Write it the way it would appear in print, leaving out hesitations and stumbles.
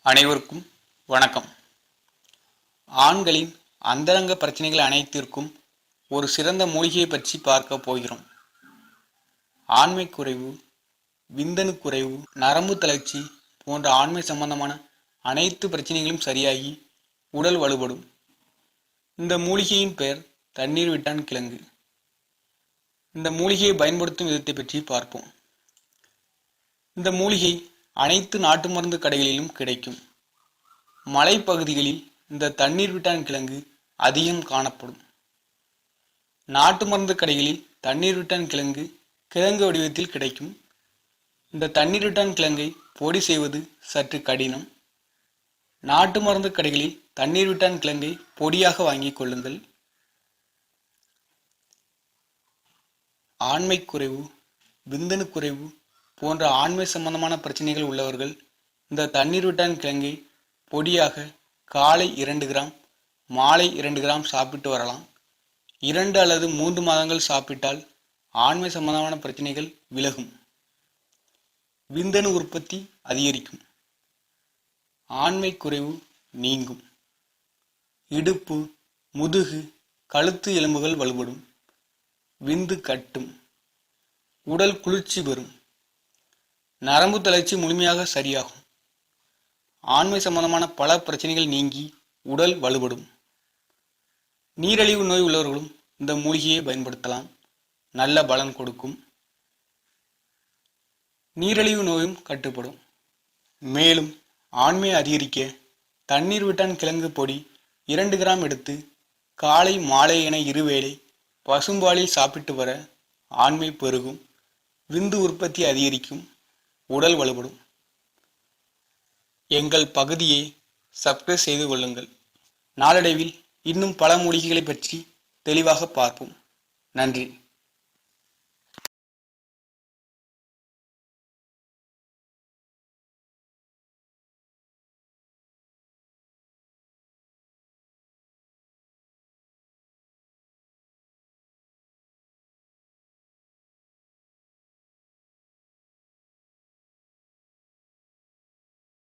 அனைவருக்கும் வணக்கம். ஆண்களின் அந்தரங்க பிரச்சனைகள் அனைத்திற்கும் ஒரு சிறந்த மூலிகையை பற்றி பார்க்க போகிறோம். ஆண்மை குறைவு, விந்தணு குறைவு, நரம்பு தளர்ச்சி போன்ற ஆண்மை சம்பந்தமான அனைத்து பிரச்சனைகளும் சரியாகி உடல் வலுப்படும். இந்த மூலிகையின் பெயர் தண்ணீர் விட்டான் கிழங்கு. இந்த மூலிகையை பயன்படுத்தும் விதத்தை பற்றி பார்ப்போம். இந்த மூலிகை அனைத்து நாட்டு மருந்து கடைகளிலும் கிடைக்கும். மலைப்பகுதிகளில் இந்த தண்ணீர் விட்டான் கிழங்கு அதிகம் காணப்படும். நாட்டு மருந்து கடைகளில் தண்ணீர் விட்டான் கிழங்கு கிழங்கு வடிவத்தில் கிடைக்கும். இந்த தண்ணீர் விட்டான் கிழங்கை பொடி செய்வது சற்று கடினம். நாட்டு மருந்து கடைகளில் தண்ணீர் விட்டான் கிழங்கை பொடியாக வாங்கிக் கொள்ளுங்கள். ஆண்மை குறைவு, விந்தணு குறைவு போன்ற ஆண்மை சம்பந்தமான பிரச்சனைகள் உள்ளவர்கள் இந்த தண்ணீர் விட்டான் கிழங்கை பொடியாக காலை 2 கிராம், மாலை 2 கிராம் சாப்பிட்டு வரலாம். 2 அல்லது 3 மாதங்கள் சாப்பிட்டால் ஆண்மை சம்பந்தமான பிரச்சனைகள் விலகும். விந்தணு உற்பத்தி அதிகரிக்கும். ஆண்மை குறைவு நீங்கும். இடுப்பு, முதுகு, கழுத்து எலும்புகள் வலுப்படும். விந்து கட்டும். உடல் குளிர்ச்சி பெறும். நரம்பு தளர்ச்சி முழுமையாக சரியாகும். ஆண்மை சம்பந்தமான பல பிரச்சனைகள் நீங்கி உடல் வலுப்படும். நீரிழிவு நோய் உள்ளவர்களும் இந்த மூலிகையை பயன்படுத்தலாம். நல்ல பலன் கொடுக்கும். நீரிழிவு நோயும் கட்டுப்படும். மேலும் ஆண்மை அதிகரிக்க தண்ணீர் விட்டான் கிழங்கு பொடி 2 கிராம் எடுத்து காலை மாலை என இருவேளை பசும்பாலில் சாப்பிட்டு வர ஆண்மை பெருகும். விந்து உற்பத்தி அதிகரிக்கும். உடல் வலுப்படும். எங்கள் பகுதியை சப்ஸ்கிரைப் செய்து கொள்ளுங்கள். நாளடைவில் இன்னும் பல மூலிகைகளை பற்றி தெளிவாக பார்ப்போம். நன்றி.